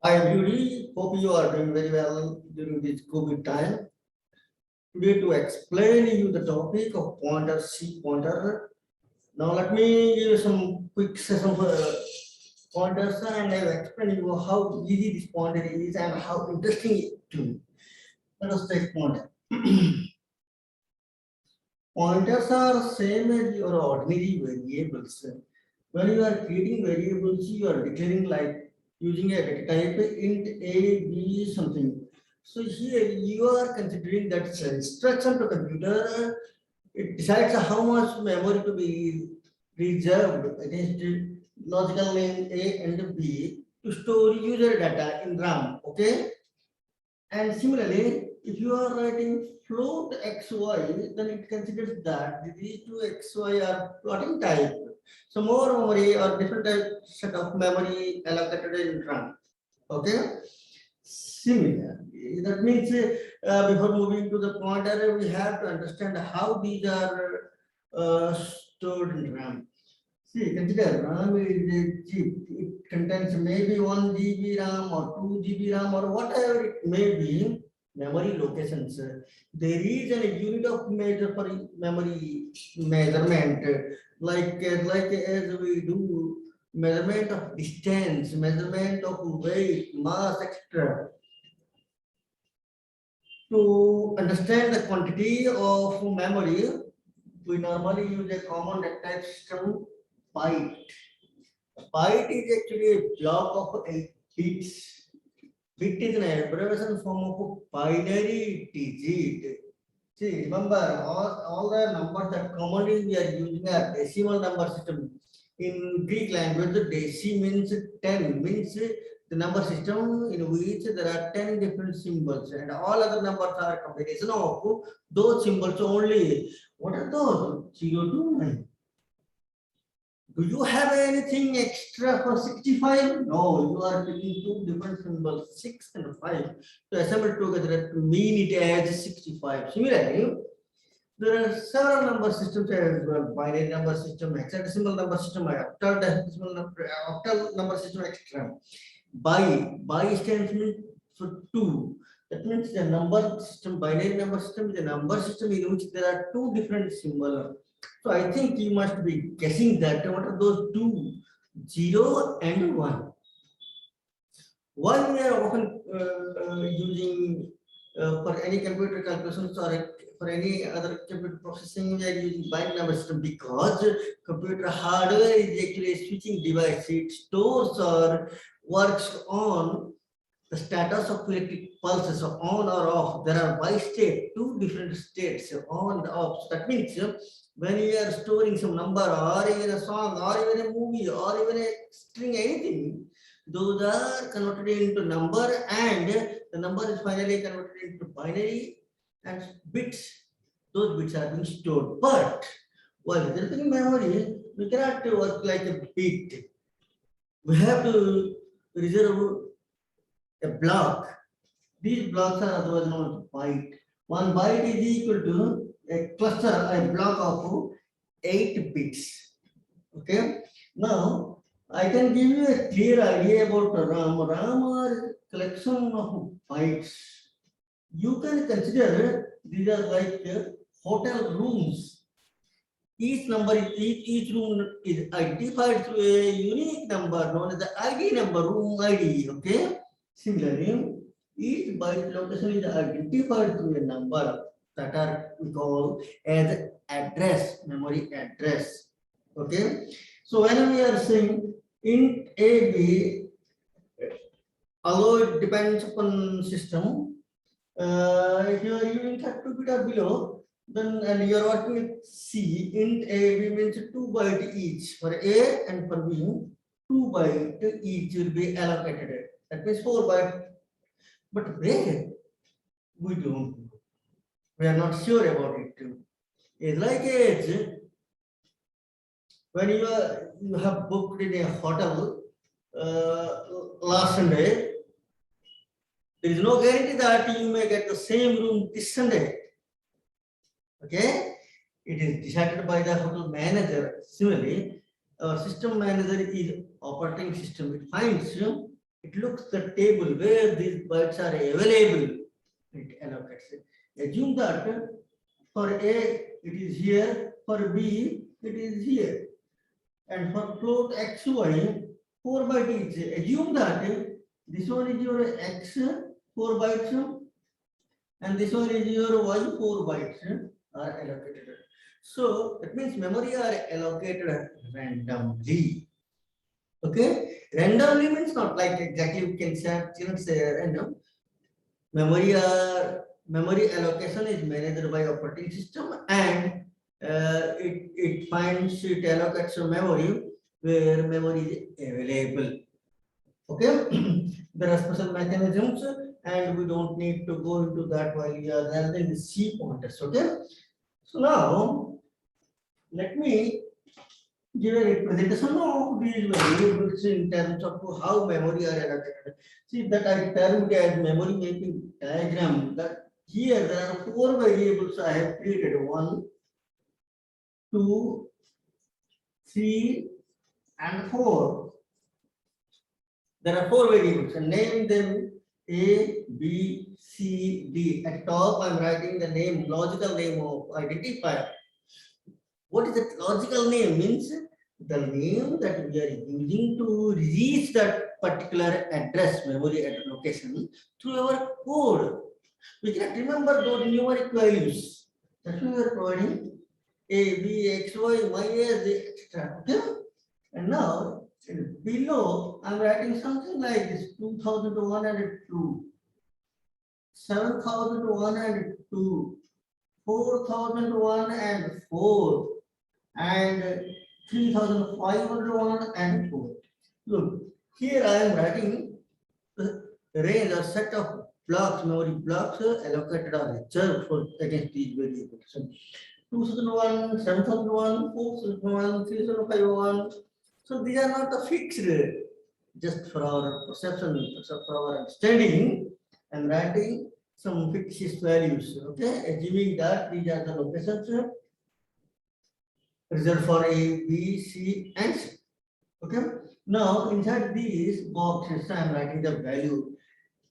Hi everybody, hope you are doing very well during this COVID time. Today to explain you the topic of pointer C pointer. Now let me give you some quick session for pointers and I will explain you how easy this pointer is and how interesting it too. Let us take pointer. Pointers are same as your ordinary variables. When you are creating variables, you are declaring like using a data type int a, b, something. So here you are considering that instruction to computer. It decides how much memory to be reserved against logical name A and B to store user data in RAM. Okay. And similarly, if you are writing float xy, then it considers that these two xy are floating type. So more memory or different type set of memory allocated in RAM. Okay. Similarly, that means before moving to the pointer, we have to understand how these are stored in RAM. See, consider RAM is a chip. It contains maybe 1 GB RAM or 2 GB RAM or whatever it may be, memory locations. There is a unit of measure for memory measurement, like as we do measurement of distance, measurement of weight, mass, etc. To understand the quantity of memory, we normally use a common data type system byte. Byte is actually a block of 8 bits. Bit is an abbreviation form of binary digit. See, remember all the numbers that commonly we are using are decimal number system. In Greek language, the deci means 10, means the number system in which there are 10 different symbols and all other numbers are a combination of those symbols only. What are those? 0 to 9. Do you have anything extra for 65? No, you are picking two different symbols, 6 and 5, to assemble together to mean it as 65. Similarly, there are several number systems as well, binary number system, hexadecimal number system, octal number system, etc. By stands for two. That means the number system, binary number system is a number system in which there are two different symbols. So I think you must be guessing that what are those two, 0 and 1. Why we are often using for any computer calculations or for any other computer processing, we are using binary number system because computer hardware is actually a switching device. It stores or works on the status of electric pulses, so on or off. There are by state, two different states, on and off. So that means when you are storing some number or even a song or even a movie or even a string, anything, those are converted into number and the number is finally converted into binary and bits. Those bits are being stored. But while reserving memory, we cannot work like a bit. We have to reserve a block. These blocks are otherwise known as byte. One byte is equal to a cluster, a block of 8 bits. Okay. Now, I can give you a clear idea about RAM. RAM are collection of bytes. You can consider these are like hotel rooms. Each number, each room is identified through a unique number known as the ID number, room ID. Okay. Similarly, each byte location is identified through a number that are we call as address, memory address. Okay. So when we are saying int AB, although it depends upon system, if you are using 32-bit or below, then and you are working with C, int AB means 2 byte each for A and for B, 2 byte each will be allocated. That means 4 byte. But where we don't know. We are not sure about it too. It's like age when you have booked in a hotel last Sunday, there is no guarantee that you may get the same room this Sunday. Okay, it is decided by the hotel manager. Similarly, our system manager is operating system. It finds it looks the table where these bytes are available. It allocates it. Assume that for A it is here, for B it is here, and for float XY 4 bytes each. Assume that this one is your X 4 bytes and this one is your Y 4 bytes are allocated. So that means memory are allocated randomly. Okay, randomly means not like exactly we can say random. Memory allocation is managed by operating system, and it finds, it allocates a memory where memory is available. Okay, there are special mechanisms, and we don't need to go into that while we are handling the C pointers. Okay, so now let me give a representation of these variables in terms of how memory are allocated. See that I termed as memory mapping diagram. That here there are 4 variables I have created: 1, 2, 3, and 4. There are 4 variables, and name them A, B, C, D. At top, I'm writing the name, logical name of identifier. What is that logical name? Means the name that we are using to reach that particular address, memory location through our code. We cannot remember those numeric values. That's why we are providing A, B, X, Y, Y, Z, etc. Okay? And now below, I'm writing something like this: 2102, 7102, 4001 and 3501 and 4. Look, here I am writing the range or set of blocks, memory blocks allocated or reserved for against these variables. So 2001, 7001, 4001, 3051. So these are not a fixed, just for our perception, for our understanding. I'm writing some fixed values. Okay, assuming that these are the locations reserved for A, B, C, and C. Okay. Now inside these boxes, I am writing the value.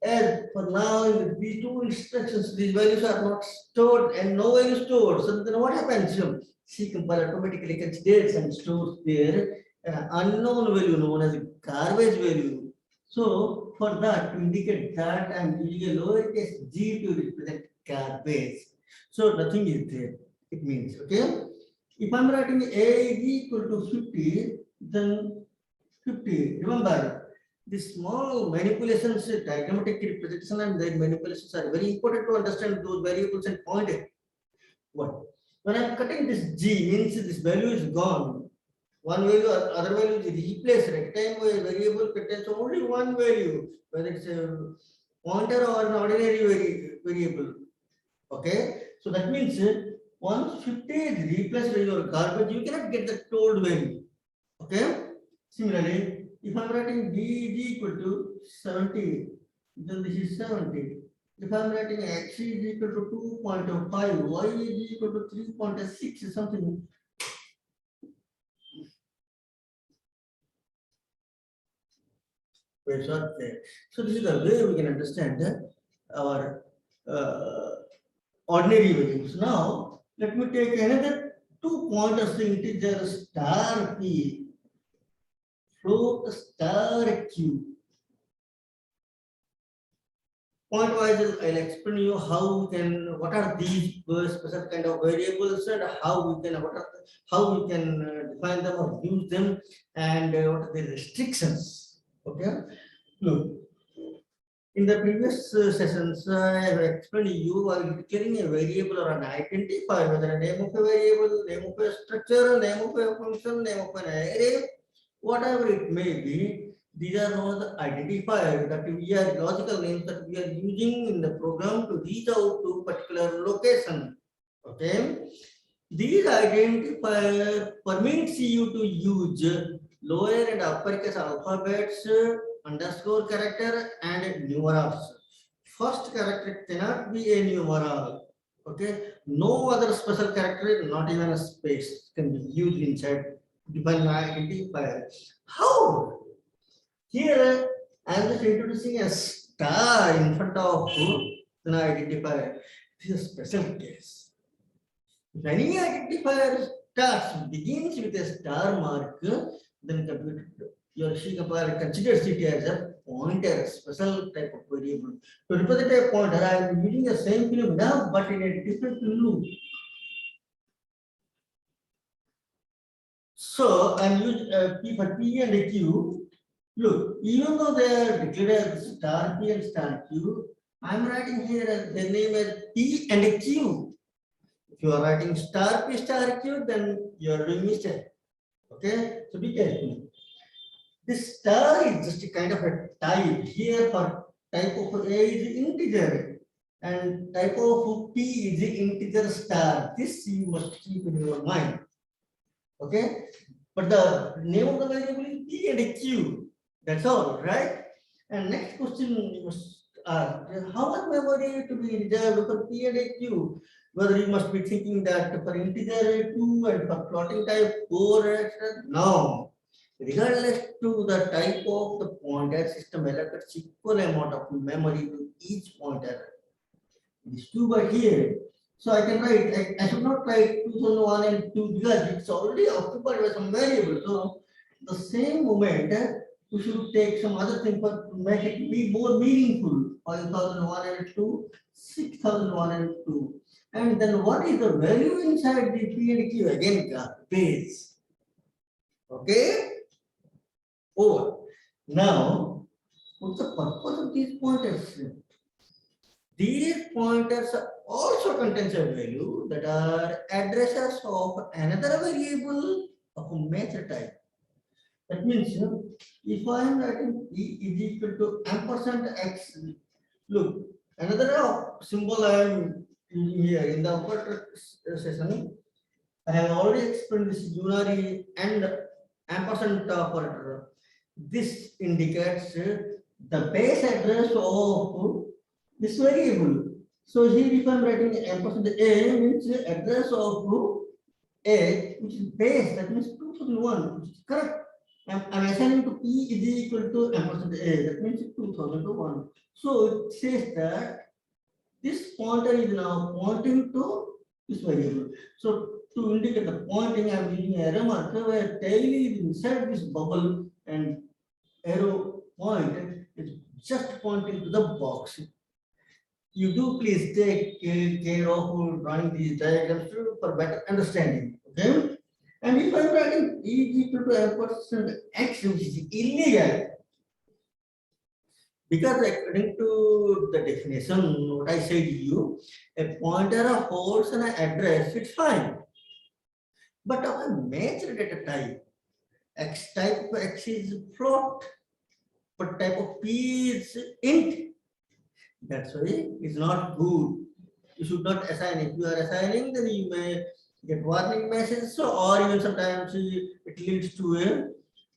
As for now, in these 2 instructions, these values are not stored and no value stored. So then what happens? C compiler automatically considers and stores their unknown value known as garbage value. So for that, to indicate that, I am using a lowercase g to represent garbage. So nothing is there. It means, okay. If I'm writing A is equal to 50, then 50. Remember, the small manipulations, diagrammatic representation, and their manipulations are very important to understand those variables and point it. What? When I'm cutting this G, means this value is gone. One value, other value is replaced. At time where variable contains only one value, whether it's a pointer or an ordinary variable. Okay, so that means once 50 is replaced by your garbage, you cannot get the told value. Okay. Similarly, if I'm writing D is equal to 70, then this is 70. If I'm writing X is equal to 2.5, Y is equal to 3.6, something. So this is the way we can understand our ordinary variables. Now, let me take another 2 pointers to integer star p, float star q. Point wise, I'll explain you how we can, what are these special kind of variables, and how we can, define them or use them, and what are the restrictions. Okay, look. In the previous sessions, I have explained you while declaring a variable or an identifier, whether a name of a variable, name of a structure, name of a function, name of an array, whatever it may be, these are known as identifiers that we are logical names that we are using in the program to reach out to particular location. Okay, these identifiers permits you to use lower and uppercase alphabets, underscore character, and numerals. First character cannot be a numeral. Okay, no other special character, not even a space, can be used inside define identifier. How? Here I am am just introducing a star in front of an identifier. This is a special case. If any identifier starts begins with a star mark, then your C compiler considers it as a pointer, special type of variable. To represent a pointer, I am using the same film now, but in a different loop. So I'm using P for P and Q. Look, even though they are declared as star P and star Q, I'm writing here as the name as P and Q. If you are writing star P star Q, then you are doing mistake. Okay, so be careful. This star is just a kind of a type. Here for type of A is integer and type of P is integer star. This you must keep in your mind. Okay, but the name of the variable is P and Q. That's all, right? And next question you must ask: how much memory to be reserved for P and Q? Whether you must be thinking that for integer 2 and for floating type 4, etc. No. Regardless to the type of the pointer, system allocates equal amount of memory to each pointer. These two are here. So I can write, I should not write 2001 and 2 because it's already occupied by some variable. So the same moment, we should take some other thing for to make it be more meaningful. 5001 and 2, 6001 and 2. And then what is the value inside the P and Q? Again, base. Okay? Over. Now, what's the purpose of these pointers? These pointers also contains a value that are addresses of another variable of a major type. That means if I am writing E is equal to ampersand X, look, another symbol I am using here in the operator session, I have already explained this unary and ampersand operator. This indicates the base address of this variable. So here if I am writing ampersand A means address of A which is base, that means 2001, which is correct. I'm assigning to P is equal to ampersand A, that means 2001. So it says that this pointer is now pointing to this variable. So to indicate the pointing, I'm using arrow marker where tail is inside this bubble and arrow point is just pointing to the box. You do please take care of drawing these diagrams for better understanding. Okay. And if I'm writing E is equal to ampersand X, which is illegal, because according to the definition, what I said to you, a pointer holds an address, it's fine. But of a major data type, X type of X is float, but type of P is int. That's why it's not good. You should not assign. If you are assigning, then you may get warning messages, or even sometimes it leads to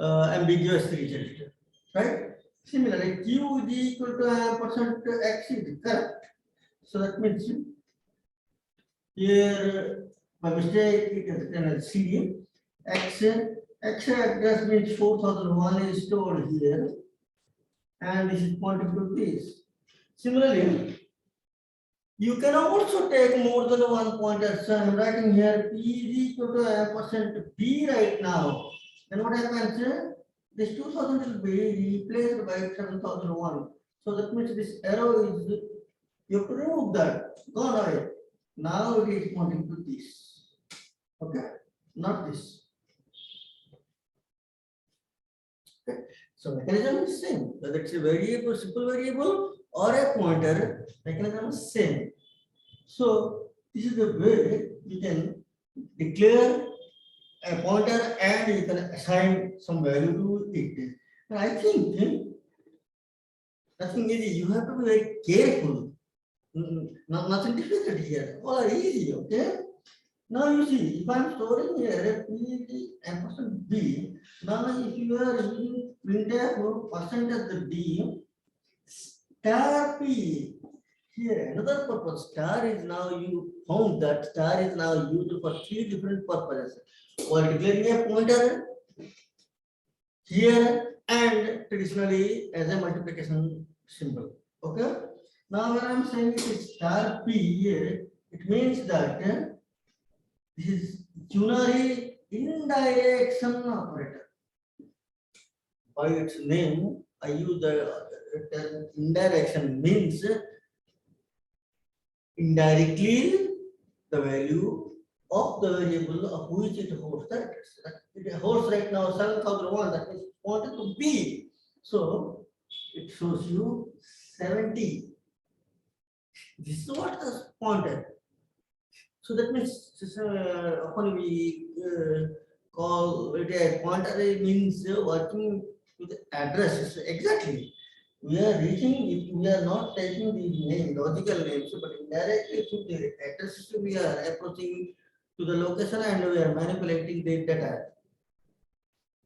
a ambiguous result, right? Similarly, Q is equal to ampersand X is correct. So that means here by mistake it is written as CD. X address means 4001 is stored here, and this is pointing to this. Similarly, you can also take more than one pointer. So I'm writing here P is equal to ampersand B right now. Then what happens? This 2000 will be replaced by 7001. So that means this arrow is, you have to remove that. Gone away. Now it is pointing to this. Okay, not this. Okay. So mechanism is same. Whether it's a variable, simple variable, or a pointer, mechanism is same. So this is the way you can declare a pointer and you can assign some value to it. And I think nothing easy. You have to be very careful. Nothing difficult here. All are easy. Okay. Now you see, if I'm storing here P ampersand B, now if you are using printf or percentage the D, star P. Here another purpose. Star is now you found that star is now used for 3 different purposes. While declaring a pointer, here and traditionally as a multiplication symbol. Okay. Now when I'm saying it is star P here, it means that this is unary indirection operator. By its name, I use the term indirection, means indirectly the value of the variable of which it holds the address. It holds right now 7001, that means wanted to be. So it shows you 70. This is what the pointer. So that means when we call it a pointer, it means working with addresses. Exactly. We are reaching, if we are not taking the name, logical names, but indirectly through the address system, we are approaching to the location and we are manipulating the data.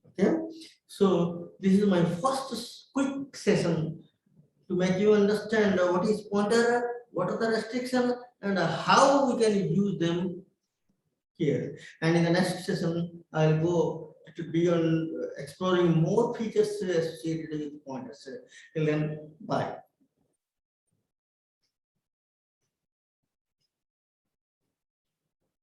Okay. So this is my first quick session to make you understand what is pointer, what are the restrictions, and how we can use them here. And in the next session, I'll go to be on exploring more features associated with pointers. Till then, bye.